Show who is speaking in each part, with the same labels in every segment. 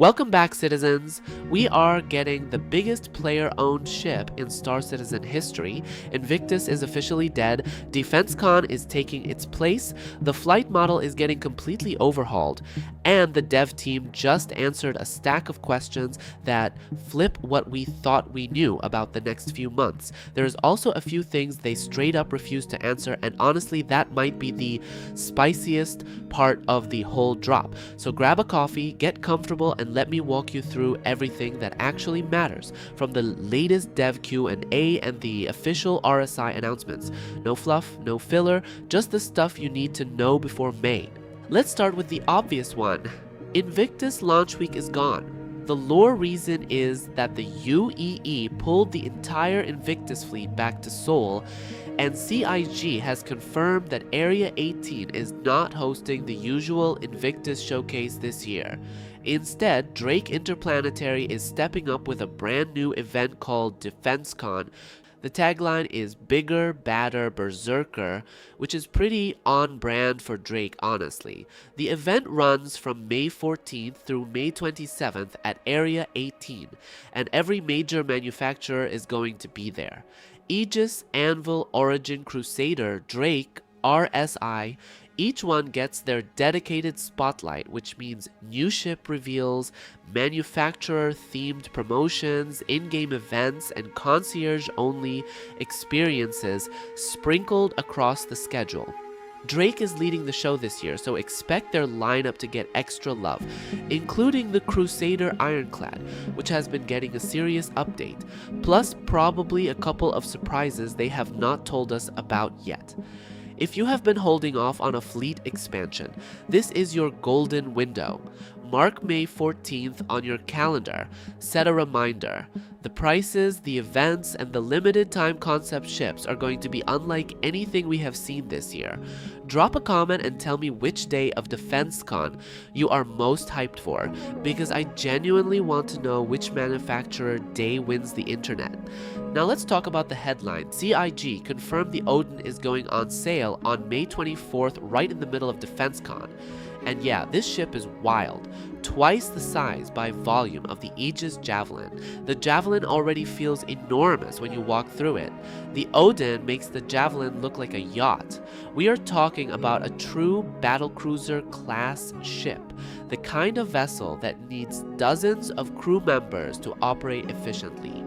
Speaker 1: Welcome back, citizens! We are getting the biggest player-owned ship in Star Citizen history. Invictus is officially dead, DefenseCon is taking its place, the flight model is getting completely overhauled, and the dev team just answered a stack of questions that flip what we thought we knew about the next few months. There's also a few things they straight up refuse to answer, and honestly that might be the spiciest part of the whole drop. So grab a coffee, get comfortable, and let me walk you through everything that actually matters, from the latest dev Q&A and the official RSI announcements. No fluff, no filler, just the stuff you need to know before May. Let's start with the obvious one. Invictus launch week is gone. The lore reason is that the UEE pulled the entire Invictus fleet back to Seoul, and CIG has confirmed that Area 18 is not hosting the usual Invictus showcase this year. Instead, Drake Interplanetary is stepping up with a brand new event called DefenseCon. The tagline is Bigger, Badder, Berserker, which is pretty on brand for Drake, honestly. The event runs from May 14th through May 27th at Area 18, and every major manufacturer is going to be there. Aegis, Anvil, Origin, Crusader, Drake, RSI, each one gets their dedicated spotlight, which means new ship reveals, manufacturer-themed promotions, in-game events, and concierge-only experiences sprinkled across the schedule. Drake is leading the show this year, so expect their lineup to get extra love, including the Crusader Ironclad, which has been getting a serious update, plus probably a couple of surprises they have not told us about yet. If you have been holding off on a fleet expansion, this is your golden window. Mark May 14th on your calendar. Set a reminder. The prices, the events, and the limited time concept ships are going to be unlike anything we have seen this year. Drop a comment and tell me which day of DefenseCon you are most hyped for, because I genuinely want to know which manufacturer day wins the internet. Now let's talk about the headline. CIG confirmed the Odin is going on sale on May 24th, right in the middle of DefenseCon. And yeah, this ship is wild, twice the size by volume of the Aegis Javelin. The Javelin already feels enormous when you walk through it. The Odin makes the Javelin look like a yacht. We are talking about a true battlecruiser class ship, the kind of vessel that needs dozens of crew members to operate efficiently.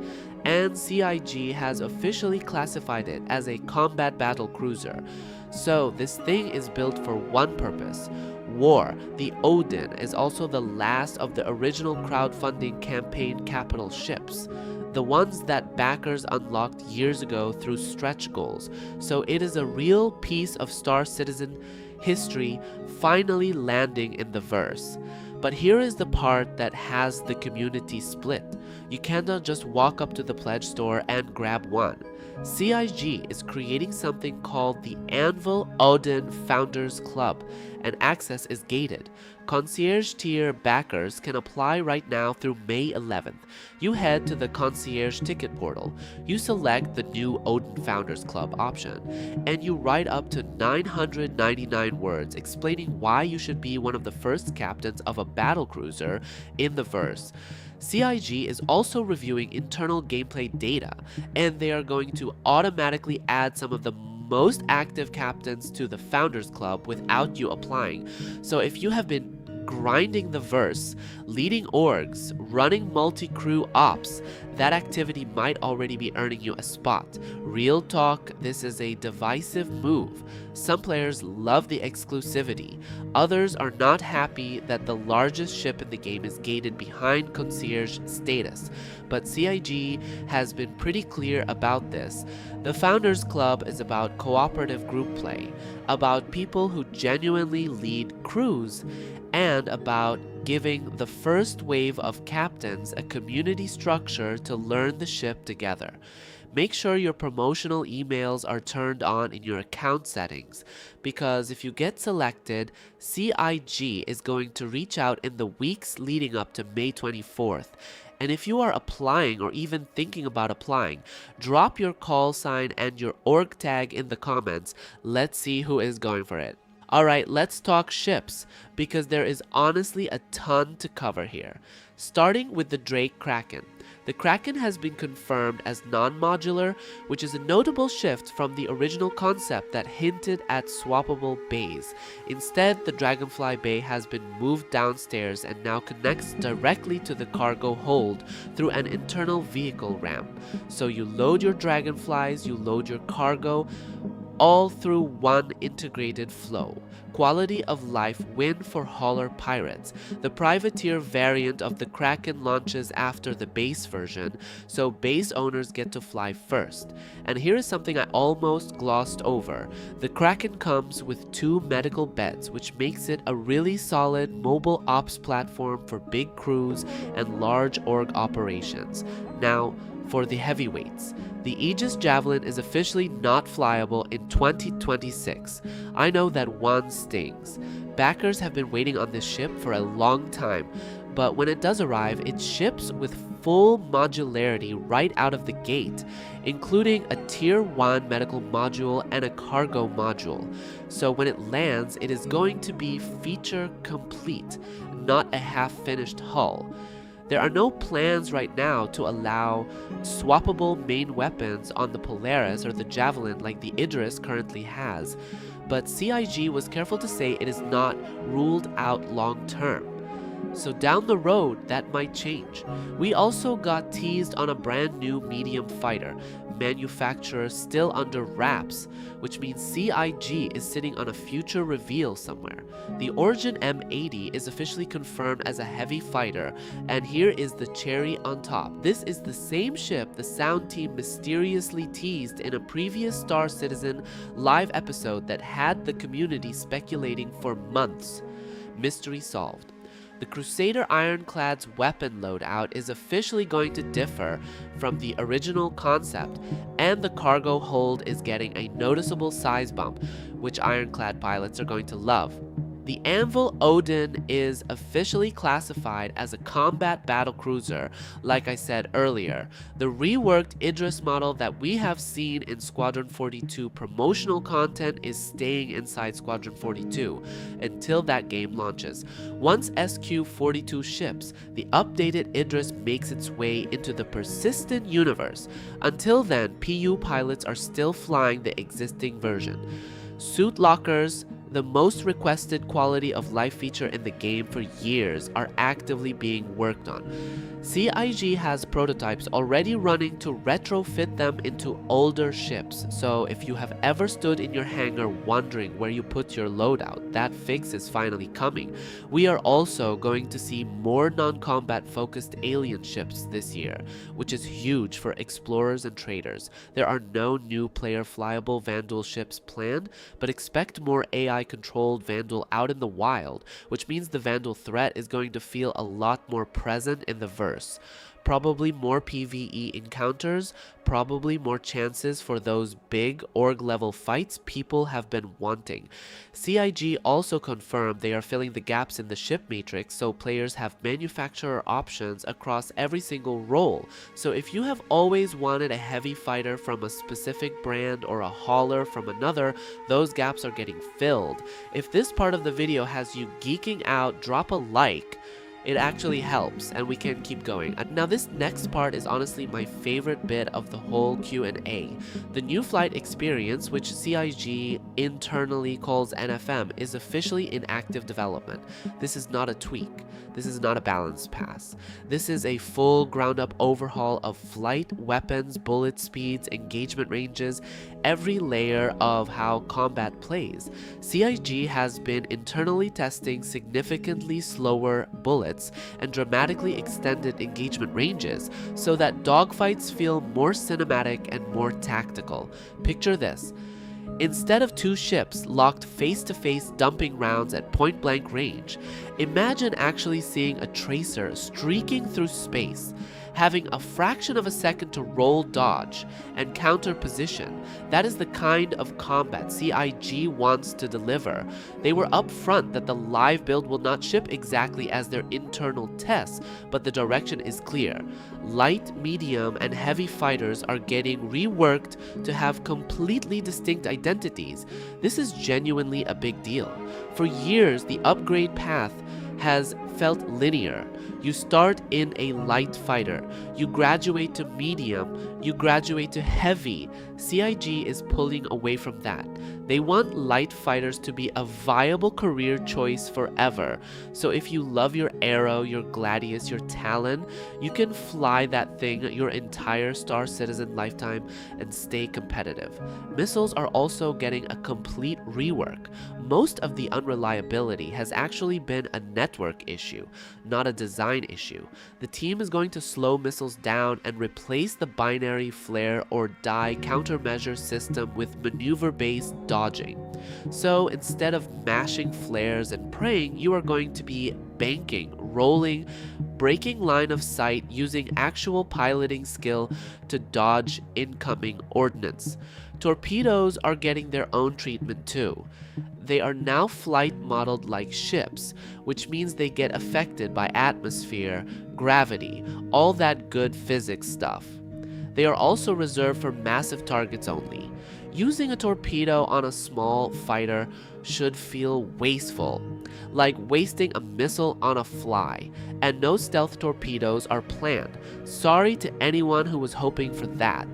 Speaker 1: And CIG has officially classified it as a combat battlecruiser. So this thing is built for one purpose: war. The Odin is also the last of the original crowdfunding campaign capital ships, the ones that backers unlocked years ago through stretch goals. So it is a real piece of Star Citizen history finally landing in the verse. But here is the part that has the community split. You cannot just walk up to the pledge store and grab one. CIG is creating something called the Anvil Odin Founders Club, and access is gated. Concierge tier backers can apply right now through May 11th. You head to the concierge ticket portal, you select the new Odin Founders Club option, and you write up to 999 words explaining why you should be one of the first captains of a battlecruiser in the verse. CIG is also reviewing internal gameplay data, and they are going to automatically add some of the most active captains to the Founders Club without you applying. So if you have been grinding the verse, leading orgs, running multi-crew ops, that activity might already be earning you a spot. Real talk, this is a divisive move. Some players love the exclusivity. Others are not happy that the largest ship in the game is gated behind concierge status. But CIG has been pretty clear about this. The Founders Club is about cooperative group play, about people who genuinely lead crews, and about giving the first wave of captains a community structure to learn the ship together. Make sure your promotional emails are turned on in your account settings, because if you get selected, CIG is going to reach out in the weeks leading up to May 24th. And if you are applying or even thinking about applying, drop your call sign and your org tag in the comments. Let's see who is going for it. Alright, let's talk ships, because there is honestly a ton to cover here. Starting with the Drake Kraken. The Kraken has been confirmed as non-modular, which is a notable shift from the original concept that hinted at swappable bays. Instead, the Dragonfly Bay has been moved downstairs and now connects directly to the cargo hold through an internal vehicle ramp. So you load your Dragonflies, you load your cargo, all through one integrated flow. Quality of life win for hauler pirates. The privateer variant of the Kraken launches after the base version, so base owners get to fly first. And here is something I almost glossed over. The Kraken comes with 2 medical beds, which makes it a really solid mobile ops platform for big crews and large org operations. Now, for the heavyweights. The Aegis Javelin is officially not flyable in 2026. I know that one stings. Backers have been waiting on this ship for a long time, but when it does arrive, it ships with full modularity right out of the gate, including a Tier 1 medical module and a cargo module. So when it lands, it is going to be feature complete, not a half-finished hull. There are no plans right now to allow swappable main weapons on the Polaris or the Javelin like the Idris currently has, but CIG was careful to say it is not ruled out long term. So down the road, that might change. We also got teased on a brand new medium fighter, manufacturer still under wraps, which means CIG is sitting on a future reveal somewhere. The Origin M80 is officially confirmed as a heavy fighter, and here is the cherry on top. This is the same ship the sound team mysteriously teased in a previous Star Citizen live episode that had the community speculating for months. Mystery solved. The Crusader Ironclad's weapon loadout is officially going to differ from the original concept, and the cargo hold is getting a noticeable size bump, which Ironclad pilots are going to love. The Anvil Odin is officially classified as a combat battlecruiser, like I said earlier. The reworked Idris model that we have seen in Squadron 42 promotional content is staying inside Squadron 42 until that game launches. Once SQ-42 ships, the updated Idris makes its way into the persistent universe. Until then, PU pilots are still flying the existing version. Suit lockers, the most requested quality of life feature in the game for years, are actively being worked on. CIG has prototypes already running to retrofit them into older ships, so if you have ever stood in your hangar wondering where you put your loadout, that fix is finally coming. We are also going to see more non-combat focused alien ships this year, which is huge for explorers and traders. There are no new player flyable Vandal ships planned, but expect more AI controlled Vandal out in the wild, which means the Vandal threat is going to feel a lot more present in the verse. Probably more PvE encounters, probably more chances for those big org level fights people have been wanting. CIG also confirmed they are filling the gaps in the ship matrix so players have manufacturer options across every single role. So if you have always wanted a heavy fighter from a specific brand or a hauler from another, those gaps are getting filled. If this part of the video has you geeking out, drop a like. It actually helps, and we can keep going. Now this next part is honestly my favorite bit of the whole Q&A. The new flight experience, which CIG internally calls NFM, is officially in active development. This is not a tweak. This is not a balance pass. This is a full ground-up overhaul of flight, weapons, bullet speeds, engagement ranges, every layer of how combat plays. CIG has been internally testing significantly slower bullets and dramatically extended engagement ranges so that dogfights feel more cinematic and more tactical. Picture this. Instead of 2 ships locked face-to-face dumping rounds at point-blank range, imagine actually seeing a tracer streaking through space. having a fraction of a second to roll dodge and counter position. That is the kind of combat CIG wants to deliver. They were upfront that the live build will not ship exactly as their internal tests, but the direction is clear. Light, medium, and heavy fighters are getting reworked to have completely distinct identities. This is genuinely a big deal. For years, the upgrade path has felt linear. You start in a light fighter, you graduate to medium, you graduate to heavy. CIG is pulling away from that. They want light fighters to be a viable career choice forever. So if you love your Arrow, your Gladius, your Talon, you can fly that thing your entire Star Citizen lifetime and stay competitive. Missiles are also getting a complete rework. Most of the unreliability has actually been a network issue, not a design issue. The team is going to slow missiles down and replace the binary flare or die countermeasure system with maneuver-based dodging. So instead of mashing flares and praying, you are going to be banking, rolling, breaking line of sight using actual piloting skill to dodge incoming ordnance. Torpedoes are getting their own treatment too. They are now flight modeled like ships, which means they get affected by atmosphere, gravity, all that good physics stuff. They are also reserved for massive targets only. Using a torpedo on a small fighter should feel wasteful, like wasting a missile on a fly, and no stealth torpedoes are planned. Sorry to anyone who was hoping for that.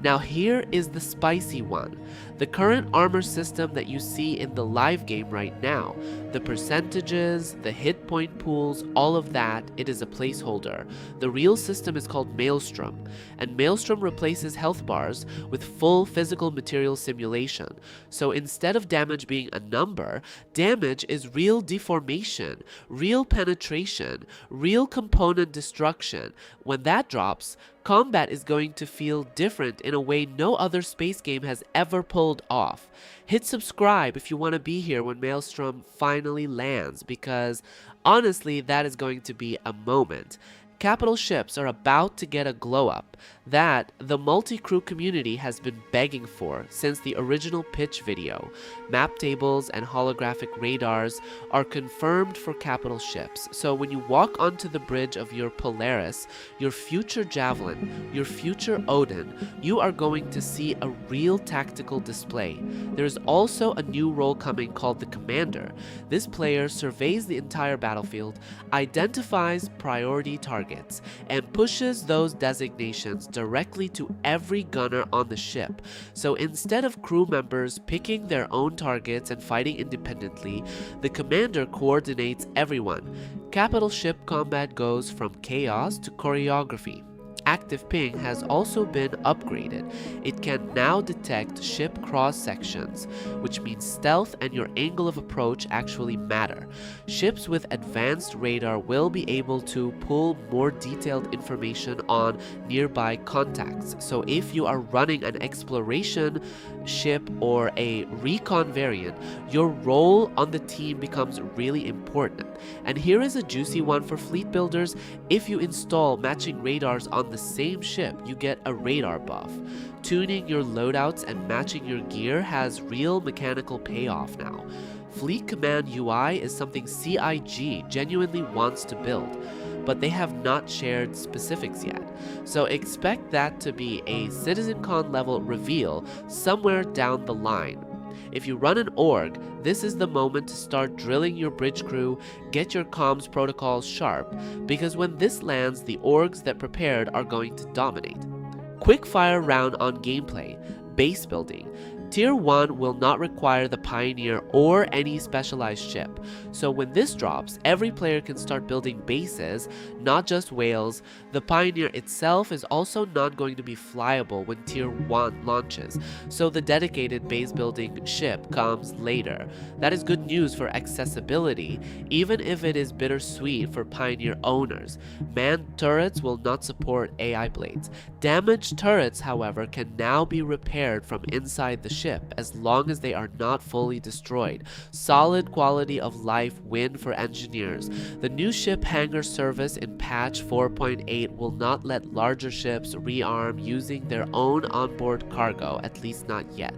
Speaker 1: Now here is the spicy one. The current armor system that you see in the live game right now, the percentages, the hit point pools, all of that, it is a placeholder. The real system is called Maelstrom, and Maelstrom replaces health bars with full physical material simulation. So instead of damage being a number, damage is real deformation, real penetration, real component destruction. When that drops, combat is going to feel different in a way no other space game has ever pulled off. Hit subscribe if you want to be here when Maelstrom finally lands, because honestly that is going to be a moment. Capital ships are about to get a glow up that the multi-crew community has been begging for since the original pitch video. Map tables and holographic radars are confirmed for capital ships, so when you walk onto the bridge of your Polaris, your future Javelin, your future Odin, you are going to see a real tactical display. There is also a new role coming called the Commander. This player surveys the entire battlefield, identifies priority targets, and pushes those designations directly to every gunner on the ship. So instead of crew members picking their own targets and fighting independently, the commander coordinates everyone. Capital ship combat goes from chaos to choreography. Active ping has also been upgraded. It can now detect ship cross sections, which means stealth and your angle of approach actually matter. Ships with advanced radar will be able to pull more detailed information on nearby contacts. So if you are running an exploration ship or a recon variant, your role on the team becomes really important. And here is a juicy one for fleet builders. If you install matching radars on the same ship, you get a radar buff. Tuning your loadouts and matching your gear has real mechanical payoff now. Fleet Command UI is something CIG genuinely wants to build, but they have not shared specifics yet. So expect that to be a CitizenCon level reveal somewhere down the line. If you run an org, this is the moment to start drilling your bridge crew, get your comms protocols sharp, because when this lands, the orgs that prepared are going to dominate. Quickfire round on gameplay, base building. Tier 1 will not require the Pioneer or any specialized ship, so when this drops, every player can start building bases, not just whales. The Pioneer itself is also not going to be flyable when Tier 1 launches, so the dedicated base building ship comes later. That is good news for accessibility, even if it is bittersweet for Pioneer owners. Manned turrets will not support AI blades. Damaged turrets, however, can now be repaired from inside the ship as long as they are not fully destroyed. Solid quality of life win for engineers. The new ship hangar service in patch 4.8 will not let larger ships rearm using their own onboard cargo, at least not yet.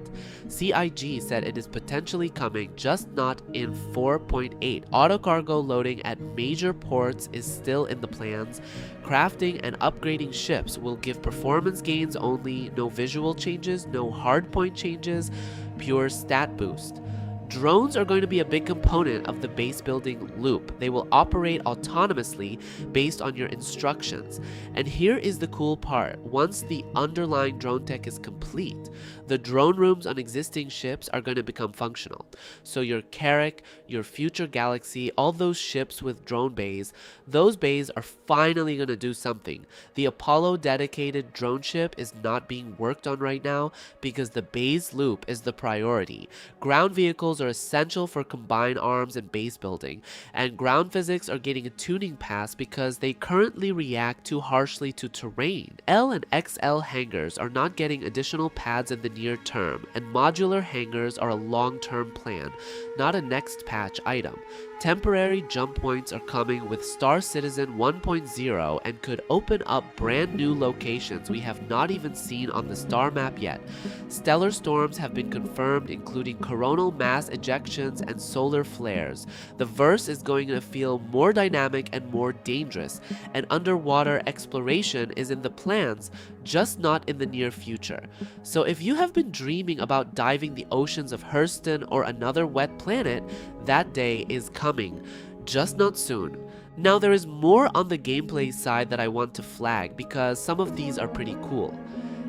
Speaker 1: CIG said it is potentially coming, just not in 4.8. Auto cargo loading at major ports is still in the plans. Crafting and upgrading ships will give performance gains only, no visual changes, no hardpoint changes, pure stat boost. Drones are going to be a big component of the base building loop. They will operate autonomously based on your instructions. And here is the cool part. Once the underlying drone tech is complete, the drone rooms on existing ships are going to become functional. So your Carrack, your future Galaxy, all those ships with drone bays, those bays are finally going to do something. The Apollo dedicated drone ship is not being worked on right now because the base loop is the priority. Ground vehicles are essential for combined arms and base building, and ground physics are getting a tuning pass because they currently react too harshly to terrain. L and XL hangars are not getting additional pads in the near term, and modular hangars are a long-term plan, not a next patch item. Temporary jump points are coming with Star Citizen 1.0 and could open up brand new locations we have not even seen on the star map yet. Stellar storms have been confirmed, including coronal mass ejections and solar flares. The verse is going to feel more dynamic and more dangerous, and underwater exploration is in the plans, just not in the near future. So if you have been dreaming about diving the oceans of Hurston or another wet planet, that day is coming, just not soon. Now there is more on the gameplay side that I want to flag because some of these are pretty cool.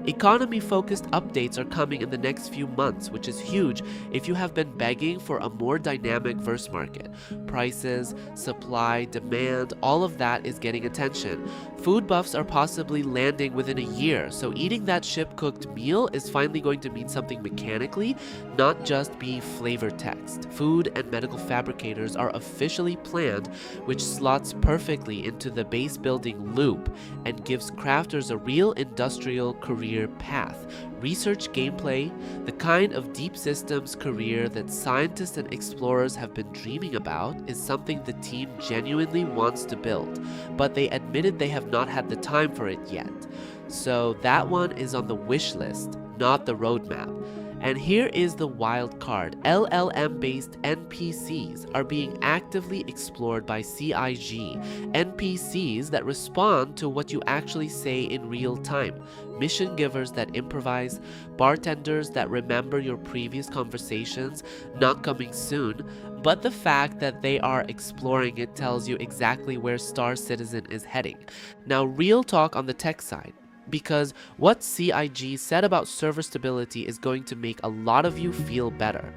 Speaker 1: Economy-focused updates are coming in the next few months, which is huge if you have been begging for a more dynamic verse market. Prices, supply, demand, all of that is getting attention. Food buffs are possibly landing within a year, so eating that ship-cooked meal is finally going to mean something mechanically, not just be flavor text. Food and medical fabricators are officially planned, which slots perfectly into the base building loop and gives crafters a real industrial career path. Research gameplay, the kind of deep systems career that scientists and explorers have been dreaming about, is something the team genuinely wants to build, but they admitted they have not had the time for it yet. So that one is on the wish list, not the roadmap. And here is the wild card. LLM-based NPCs are being actively explored by CIG. NPCs that respond to what you actually say in real time. Mission givers that improvise. Bartenders that remember your previous conversations. Not coming soon. But the fact that they are exploring it tells you exactly where Star Citizen is heading. Now, real talk on the tech side. Because what CIG said about server stability is going to make a lot of you feel better.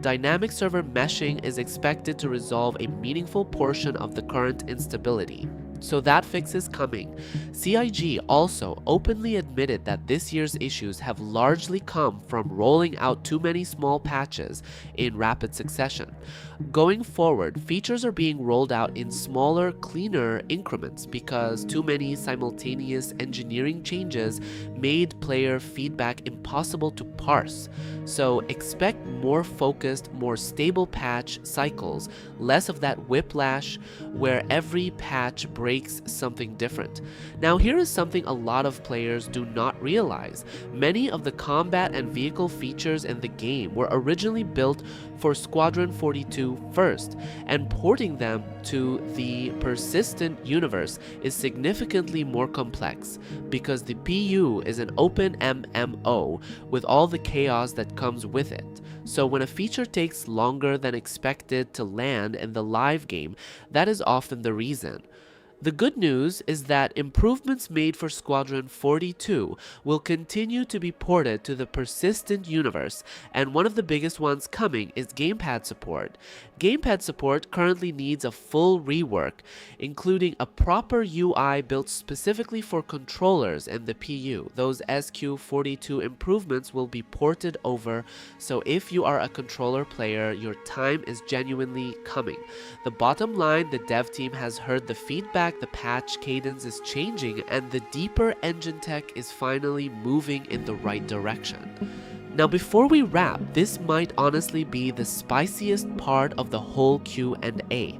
Speaker 1: Dynamic server meshing is expected to resolve a meaningful portion of the current instability. So that fix is coming. CIG also openly admitted that this year's issues have largely come from rolling out too many small patches in rapid succession. Going forward, features are being rolled out in smaller, cleaner increments because too many simultaneous engineering changes made player feedback impossible to parse. So expect more focused, more stable patch cycles, less of that whiplash where every patch breaks something different. Now here is something a lot of players do not realize. Many of the combat and vehicle features in the game were originally built for Squadron 42 first, and porting them to the persistent universe is significantly more complex because the PU is an open MMO with all the chaos that comes with it. So when a feature takes longer than expected to land in the live game, that is often the reason. The good news is that improvements made for Squadron 42 will continue to be ported to the persistent universe, and one of the biggest ones coming is gamepad support. Gamepad support currently needs a full rework, including a proper UI built specifically for controllers and the PU. Those SQ42 improvements will be ported over, so if you are a controller player, your time is genuinely coming. The bottom line, the dev team has heard the feedback, the patch cadence is changing, and the deeper engine tech is finally moving in the right direction. Now before we wrap, this might honestly be the spiciest part of the whole Q&A.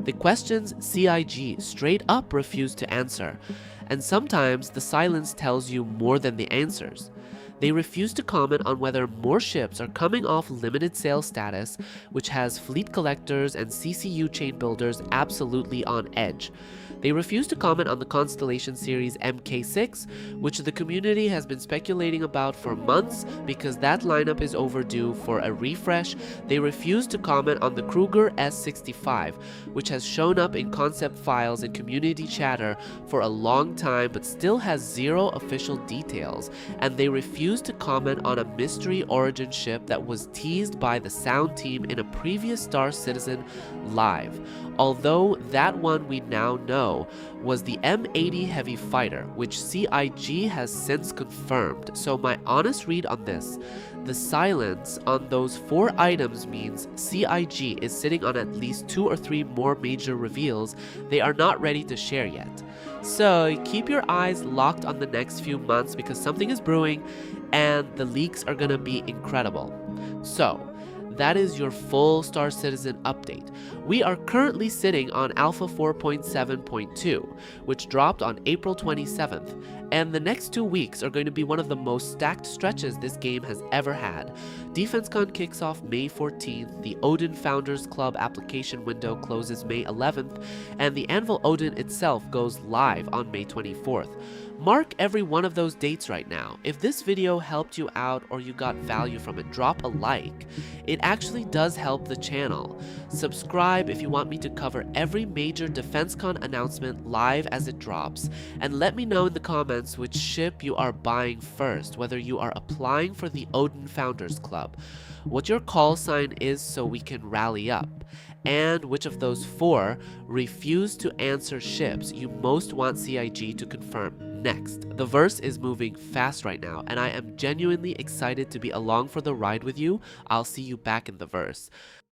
Speaker 1: The questions CIG straight up refuse to answer, and sometimes the silence tells you more than the answers. They refuse to comment on whether more ships are coming off limited sale status, which has fleet collectors and CCU chain builders absolutely on edge. They refuse to comment on the Constellation Series MK6, which the community has been speculating about for months because that lineup is overdue for a refresh. They refuse to comment on the Kruger S65, which has shown up in concept files and community chatter for a long time but still has zero official details. And they refuse to comment on a mystery origin ship that was teased by the sound team in a previous Star Citizen live, although that one we now know was the M80 Heavy Fighter, which CIG has since confirmed. So my honest read on this, the silence on those 4 items means CIG is sitting on at least 2 or 3 more major reveals they are not ready to share yet. So keep your eyes locked on the next few months because something is brewing and the leaks are gonna be incredible. So that is your full Star Citizen update. We are currently sitting on Alpha 4.7.2, which dropped on April 27th, and the next 2 weeks are going to be one of the most stacked stretches this game has ever had. DefenseCon kicks off May 14th, the Odin Founders Club application window closes May 11th, and the Anvil Odin itself goes live on May 24th. Mark every one of those dates right now. If this video helped you out or you got value from it, drop a like. It actually does help the channel. Subscribe if you want me to cover every major DefenseCon announcement live as it drops, and let me know in the comments which ship you are buying first, whether you are applying for the Odin Founders Club, what your call sign is so we can rally up, and which of those 4 refuse to answer ships you most want CIG to confirm next. The verse is moving fast right now, and I am genuinely excited to be along for the ride with you. I'll see you back in the verse.